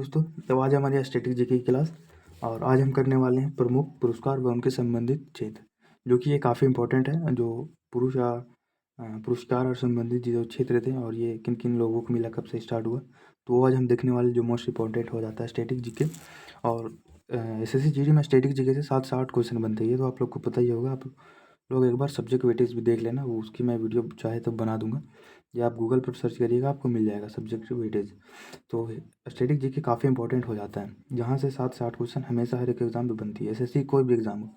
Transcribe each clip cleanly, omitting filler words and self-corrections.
दोस्तों, तो आज हमारी स्टैटिक जीके की क्लास और आज हम करने वाले हैं प्रमुख पुरस्कार व उनके संबंधित क्षेत्र, जो कि ये काफ़ी इंपॉर्टेंट है। जो पुरस्कार और संबंधित जो क्षेत्र थे और ये किन किन लोगों को मिला, कब से स्टार्ट हुआ, तो वो आज हम देखने वाले जो मोस्ट इंपॉर्टेंट हो जाता है स्टैटिक जीके। और एसएससी जीडी में स्टैटिक जीके से 7 से 8 क्वेश्चन बनते हैं, ये तो आप लोग को पता ही होगा। आप लोग एक बार सब्जेक्ट वेटेज भी देख लेना, वो उसकी मैं वीडियो चाहे तो बना दूंगा, या आप गूगल पर सर्च करिएगा, आपको मिल जाएगा सब्जेक्ट वेटेज। तो स्टैटिक जीके काफ़ी इंपॉर्टेंट हो जाता है, जहाँ से 7 से 8 क्वेश्चन हमेशा हर एक एग्जाम में बनती है। एसएससी कोई भी एग्जाम हो,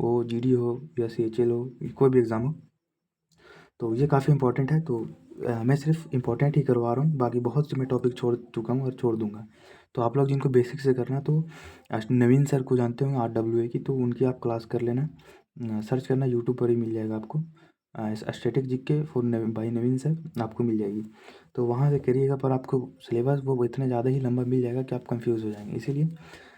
वो जीडी हो या सीएचएल हो, कोई भी एग्जाम हो, तो ये काफ़ी इंपॉर्टेंट है। तो मैं सिर्फ इंपॉर्टेंट ही करवा रहा हूँ, बाकी बहुत से मैं टॉपिक छोड़ चुका हूँ और छोड़ दूंगा। तो आप लोग जिनको बेसिक से करना है, तो नवीन सर को जानते होंगे RWA की, तो उनकी आप क्लास कर लेना। सर्च करना, यूट्यूब पर ही मिल जाएगा आपको। Static GK for by Naveen sir आपको मिल जाएगी, तो वहाँ से करिएगा। पर आपको सिलेबस वो इतना ज़्यादा ही लंबा मिल जाएगा कि आप कंफ्यूज हो जाएंगे, इसीलिए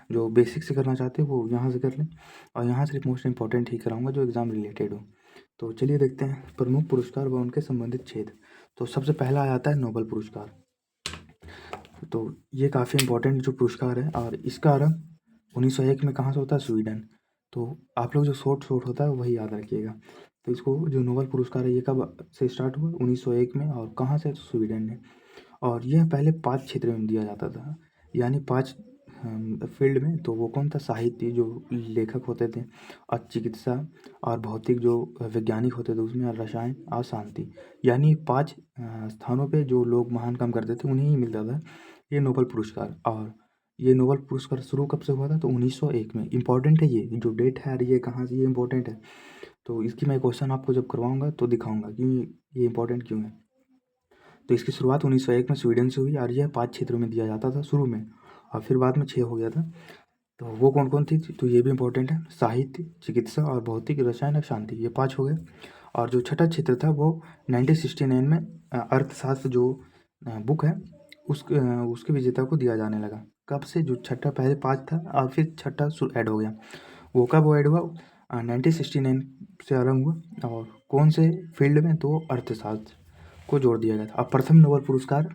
जो बेसिक से करना चाहते हैं वो यहाँ से कर लें, और यहाँ सिर्फ मोस्ट इंपॉर्टेंट ही कराऊंगा जो एग्ज़ाम रिलेटेड हो। तो चलिए देखते हैं प्रमुख पुरस्कार व उनके संबंधित क्षेत्र। तो सबसे पहला आ जाता है नोबेल पुरस्कार। तो ये काफ़ी इंपॉर्टेंट जो पुरस्कार है, और इसका आरंभ 1901 में कहाँ से होता है? स्वीडन। तो आप लोग जो शॉर्ट होता है वही याद रखिएगा। तो इसको जो नोबेल पुरस्कार है, ये कब से स्टार्ट हुआ? 1901 में। और कहाँ से? स्वीडन ने। और यह पहले 5 क्षेत्र में दिया जाता था, यानी 5 फील्ड में। तो वो कौन था? साहित्य, जो लेखक होते थे, और चिकित्सा, और भौतिक जो वैज्ञानिक होते थे उसमें, और रसायन और शांति, यानी 5 स्थानों पे जो लोग महान काम करते थे उन्हें ही मिलता था ये नोबेल पुरस्कार। और ये नोबेल पुरस्कार शुरू कब से हुआ था? तो 1901 में। इंपॉर्टेंट है ये जो डेट है, और ये कहाँ से, ये इंपॉर्टेंट है। तो इसकी मैं क्वेश्चन आपको जब करवाऊंगा तो दिखाऊंगा कि ये इंपॉर्टेंट क्यों है। तो इसकी शुरुआत 1901 में स्वीडन से हुई, और यह 5 क्षेत्रों में दिया जाता था शुरू में, और फिर बाद में 6 हो गया था। तो वो कौन कौन थी? तो ये भी इंपॉर्टेंट है, साहित्य, चिकित्सा और भौतिक, रसायन और शांति, ये 5 हो गए। और जो छठा क्षेत्र था वो 1969 में अर्थशास्त्र जो बुक है उसके विजेता को दिया जाने लगा। कब से? जो छठा, पहले 5 था और फिर छठा ऐड हो गया। वो कब ऐड हुआ? 1969 से आरंभ हुआ। और कौन से फील्ड में? तो अर्थशास्त्र को जोड़ दिया गया था। अब प्रथम नोबेल पुरस्कार,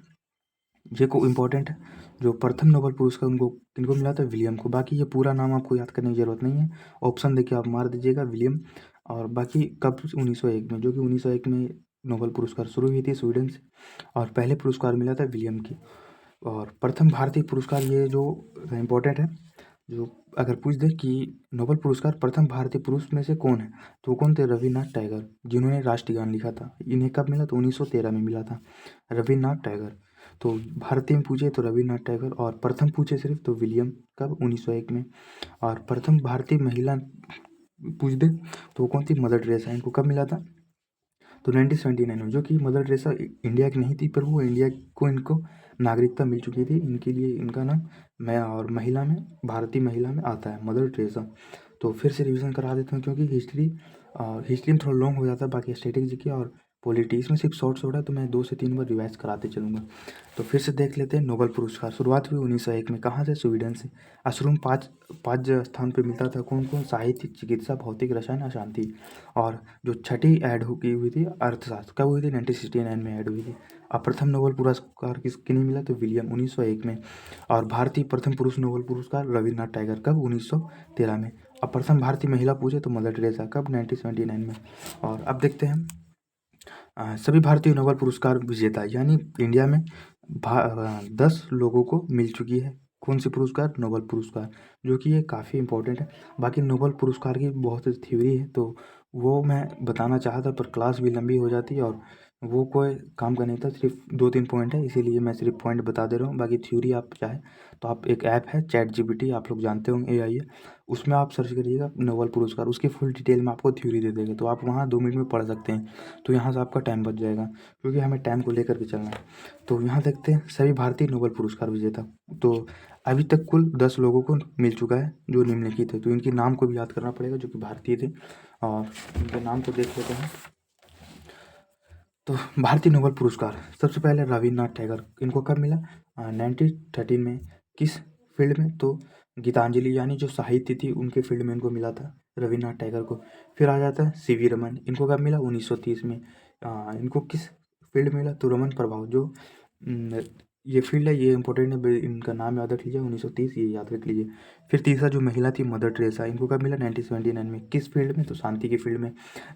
ये को इम्पोर्टेंट है। जो प्रथम नोबेल पुरस्कार उनको किनको मिला था? विलियम को। बाकी ये पूरा नाम आपको याद करने की जरूरत नहीं है, ऑप्शन देखिए आप मार दीजिएगा, विलियम। और बाकी कब? 1901 में, जो कि 1901 में नोबेल पुरस्कार शुरू हुई थी स्वीडन से, और पहले पुरस्कार मिला था विलियम की। और प्रथम भारतीय पुरस्कार, ये जो इम्पोर्टेंट है, जो अगर पूछ दे कि नोबेल पुरस्कार प्रथम भारतीय पुरुष में से कौन है, तो कौन थे? रविन्द्रनाथ टैगोर, जिन्होंने राष्ट्रीय गान लिखा था। इन्हें कब मिला? तो 1913 में मिला था, रविन्द्रनाथ टैगोर। तो भारतीय में पूछे तो रविन्द्रनाथ टैगोर, और प्रथम पूछे सिर्फ तो विलियम, कब? 1901 में। और प्रथम भारतीय महिला पूछ दे तो कौन थी? Mother Teresa. इनको कब मिला था? तो 1979 में, जो कि मदर टेरेसा इंडिया की नहीं थी, पर वो इंडिया को इनको नागरिकता मिल चुकी थी। इनके लिए इनका नाम मैं और महिला में, भारतीय महिला में आता है मदर टेरेसा। तो फिर से रिवीजन करा देता हूँ, क्योंकि हिस्ट्री में थोड़ा लॉन्ग हो जाता है, बाकी स्टैटिक जीके और पॉलिटी इसमें सिर्फ शॉर्ट है, तो मैं 2 से 3 बार रिवाइज कराते चलूँगा। तो फिर से देख लेते हैं। नोबेल पुरस्कार शुरुआत हुई 1901 में, कहाँ से? स्वीडन से। शुरू में 5 स्थान पे मिलता था। कौन कौन? साहित्य, चिकित्सा, भौतिक, रसायन और शांति। और जो छठी ऐड की हुई थी अर्थशास्त्र, कब हुई थी? 1969 में ऐड हुई थी। अब प्रथम नोबेल पुरस्कार किसके नहीं मिला? तो विलियम, 1901 में। और भारतीय प्रथम पुरुष नोबेल पुरस्कार रविन्द्रनाथ टैगोर, कब? 1913 में। अब प्रथम भारतीय महिला पूछे तो मदर टेरेसा, कब? 1979 में। और अब देखते हैं सभी भारतीय नोबेल पुरस्कार विजेता, यानी इंडिया में 10 लोगों को मिल चुकी है कौन सी पुरस्कार? नोबेल पुरस्कार, जो कि ये काफ़ी इंपॉर्टेंट है। बाकी नोबेल पुरस्कार की बहुत थ्योरी है, तो वो मैं बताना चाहा था, पर क्लास भी लंबी हो जाती है और वो कोई काम का नहीं था। सिर्फ 2-3 पॉइंट है, इसीलिए मैं सिर्फ पॉइंट बता दे रहा हूँ। बाकी थ्योरी आप चाहे तो आप, एक ऐप है ChatGPT, आप लोग जानते होंगे, AI है, उसमें आप सर्च करिएगा नोबेल पुरस्कार, उसकी फुल डिटेल में आपको थ्योरी दे देगा, तो आप वहाँ 2 मिनट में पढ़ सकते हैं। तो यहाँ से आपका टाइम बच जाएगा, क्योंकि हमें टाइम को लेकर के चलना है। तो यहाँ देखते हैं सभी भारतीय नोबेल पुरस्कार विजेता। तो अभी तक कुल 10 लोगों को मिल चुका है जो निम्नलिखित थे। तो इनके नाम को भी याद करना पड़ेगा, जो कि भारतीय थे, और इनके नाम को देख लेते हैं। तो भारतीय नोबेल पुरस्कार सबसे पहले रविन्द्रनाथ टैगोर, इनको कब मिला? 1913 में। किस फील्ड में? तो गीतांजलि, यानी जो साहित्य थी उनके फील्ड में इनको मिला था रविन्द्रनाथ टैगोर को। फिर आ जाता है CV रमन, इनको कब मिला? 1930 में। इनको किस फील्ड में मिला? तो रमन प्रभाव, जो ये फील्ड है, ये इंपॉर्टेंट है, इनका नाम याद रख लीजिए, 1930 ये याद रख लीजिए। फिर तीसरा जो महिला थी मदर टेरेसा, इनको कब मिला? 1979 में। किस फील्ड में? तो शांति की फील्ड में।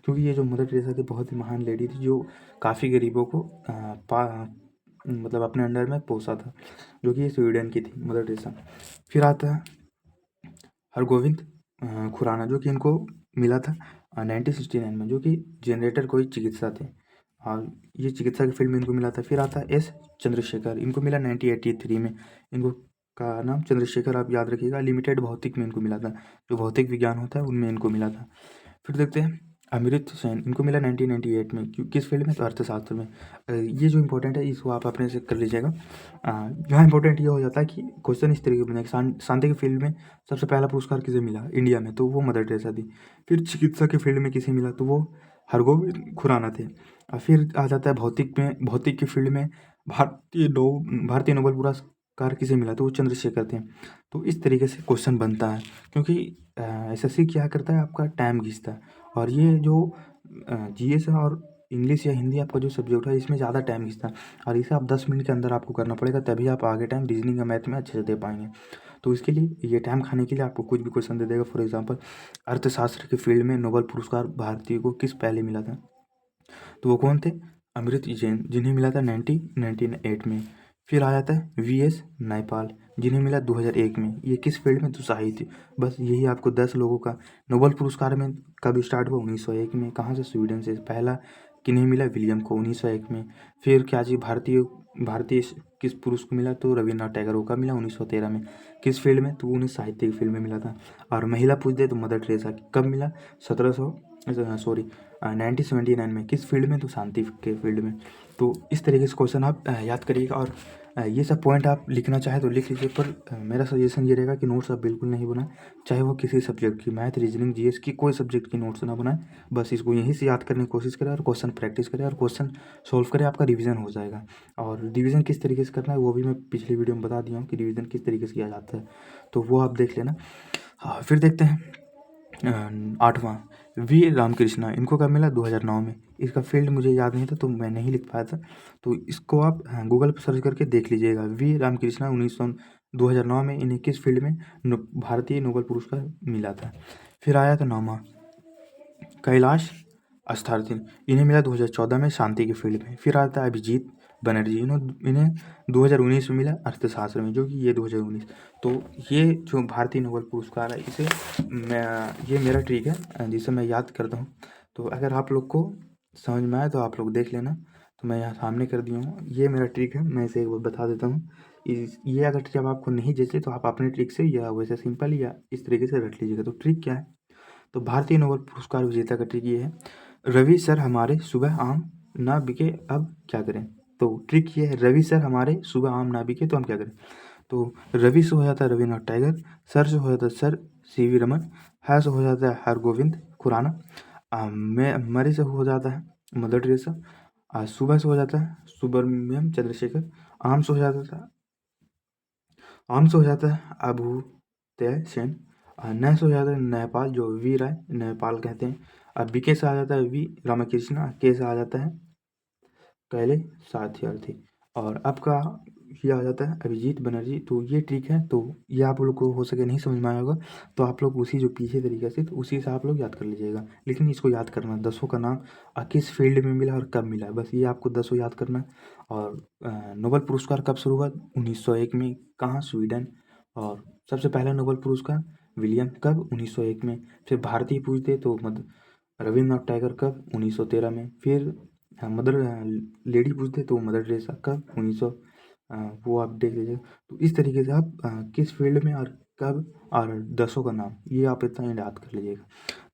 क्योंकि ये जो मदर टेरेसा थी बहुत ही महान लेडी थी, जो काफ़ी गरीबों को मतलब अपने अंडर में पोसा था, जो कि ये स्वीडन की थी मदर टेरेसा। फिर आता है हरगोविंद खुराना, जो कि इनको मिला था 1969 में, जो कि जनरेटर कोई चिकित्सा थे, और ये चिकित्सा की फील्ड में इनको मिला था। फिर आता है एस चंद्रशेखर, इनको मिला 1983 में। इनको का नाम चंद्रशेखर आप याद रखिएगा। लिमिटेड भौतिक में इनको मिला था, जो भौतिक विज्ञान होता है उनमें इनको मिला था। फिर देखते हैं अमृत सेन, इनको मिला 1998 में। किस फील्ड में? तो अर्थशास्त्र में। ये जो इंपॉर्टेंट है इसको आप अपने से कर लीजिएगा। यहाँ इंपॉर्टेंट ये हो जाता है कि क्वेश्चन इस तरीके बने, शांति की फील्ड में सबसे पहला पुरस्कार किसे मिला इंडिया में? तो वो मदर टेरेसा थी। फिर चिकित्सा की फील्ड में किसे मिला? तो वो हरगोविंद खुराना थे। और फिर आ जाता है भौतिक में, भौतिक की फील्ड में भारतीय नोबेल पुरस्कार किसे मिला? तो वो चंद्रशेखर थे। तो इस तरीके से क्वेश्चन बनता है, क्योंकि एसएससी क्या करता है, आपका टाइम खींचता है। और ये जो जीएस है और इंग्लिश या हिंदी आपका जो सब्जेक्ट है, इसमें ज़्यादा टाइम खींचता है, और इसे आप 10 मिनट के अंदर आपको करना पड़ेगा, तभी आप आगे टाइम रीजनिंग या मैथ में अच्छे से दे पाएंगे। तो इसके लिए ये टाइम खाने के लिए आपको कुछ भी क्वेश्चन दे देगा। फॉर एग्जांपल, अर्थशास्त्र के फील्ड में नोबेल पुरस्कार भारतीय को किस पहले मिला था? तो वो कौन थे? अमृत जैन, जिन्हें मिला था 1998 में। फिर आ जाता है वीएस नायपाल, जिन्हें मिला 2001 में। ये किस फील्ड में? तो साहित्य। बस यही आपको 10 लोगों का नोबेल पुरस्कार में कब स्टार्ट हुआ? 1901 में। कहाँ से? स्वीडन से। पहला किन्हें मिला? विलियम को, 1901 में। फिर क्या जी, भारतीय भारतीय किस पुरुष को मिला? तो रविन्द्रनाथ टैगोर को। कब मिला? 1913 में। किस फील्ड में? तो उन्हें साहित्य की फील्ड में मिला था। और महिला पूछ दे तो मदर टेरेसा कब मिला? 1979 में। किस फील्ड में? तो शांति के फील्ड में। तो इस तरीके से क्वेश्चन आप याद करिएगा, और ये सब पॉइंट आप लिखना चाहें तो लिख लीजिए, पर मेरा सजेशन ये रहेगा कि नोट्स आप बिल्कुल नहीं बनाएं, चाहे वो किसी सब्जेक्ट की, मैथ, रीजनिंग, जीएस की, कोई सब्जेक्ट की नोट्स ना बनाएं। बस इसको यहीं से याद करने की कोशिश करें, और क्वेश्चन प्रैक्टिस करें, और क्वेश्चन सॉल्व करें, आपका रिवीजन हो जाएगा। और रिवीजन किस तरीके से करना है वो भी मैं पिछली वीडियो में बता दिया हूँ कि रिवीजन किस तरीके से किया जाता है, तो वो आप देख लेना। हाँ, फिर देखते हैं 8वां वी रामकृष्णा, इनको कब मिला? 2009 में। इसका फील्ड मुझे याद नहीं था तो मैं नहीं लिख पाया था, तो इसको आप गूगल पर सर्च करके देख लीजिएगा। वी रामकृष्णा 2009 में इन्हें किस फील्ड में भारतीय नोबेल पुरस्कार मिला था? फिर आया था 9वां कैलाश अस्थार्थी, इन्हें मिला 2014 में शांति की फील्ड में। फिर आता है अभिजीत बनर्जी, इन्हें 2019 में मिला अर्थशास्त्र में, जो कि ये 2019। तो ये जो भारतीय नोबेल पुरस्कार है, इसे ये मेरा ट्रिक है जिसे मैं याद करता हूँ। तो अगर आप लोग को समझ में आए तो आप लोग देख लेना, तो मैं यहाँ सामने कर दिया हूँ। ये मेरा ट्रिक है, मैं इसे एक बार बता देता हूँ। ये अगर जब आपको नहीं जैसे तो आप अपने ट्रिक से या वैसे सिंपल या इस तरीके से रख लीजिएगा। तो ट्रिक क्या है? तो भारतीय नोबेल पुरस्कार विजेता का ट्रिक ये है, रवि सर हमारे सुबह आम ना बिके अब क्या करें? तो ट्रिक ये है, रवि सर हमारे सुबह आम ना बिके तो हम क्या करें? तो रवि से हो जाता है रविन्द्रनाथ टैगोर, सर से हो जाता है सर सीवी रमन, है से हो जाता है हरगोविंद खुराना, मरी से हो जाता है मदर टेरेसा, सुबह से हो जाता है सुब्रमण्यम चंद्रशेखर, आम से हो जाता था आम से हो जाता है अभूतय सेन, नय से हो जाता है न्यायपाल, जो वी राय न्यायपाल कहते हैं। अब बीके से आ जाता है वी रामकृष्णा, के से आ जाता है कैले साथियार्थी, और आपका ये आ जाता है अभिजीत बनर्जी। तो ये ट्रिक है, तो ये आप लोग को हो सके नहीं समझ में आया होगा, तो आप लोग उसी जो पीछे तरीके से, तो उसी से आप लोग याद कर लीजिएगा। लेकिन इसको याद करना, 10 का नाम किस फील्ड में मिला और कब मिला, बस ये आपको 10 याद करना है। और नोबेल पुरस्कार कब शुरू हुआ? 1901 में। कहाँ? स्वीडन। और सबसे पहला नोबेल पुरस्कार विलियम कब? 1901 में। फिर भारतीय पूछते तो रविन्द्रनाथ टैगोर कब? 1913 में। फिर मदर लेडी पूछते तो मदर टेरेसा कब? 1900। वो आप देख लीजिए। तो इस तरीके से आप किस फील्ड में और कब, और 10 का नाम, ये आप इतना याद कर लीजिएगा।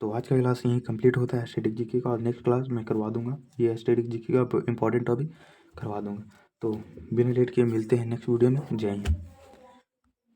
तो आज का क्लास यहीं कंप्लीट होता है स्टैटिक जीके का, और नेक्स्ट क्लास मैं करवा दूंगा ये स्टैटिक जीके का इंपॉर्टेंट टॉपिक करवा दूंगा। तो बिना लेट के मिलते हैं नेक्स्ट वीडियो में। जय हिंद।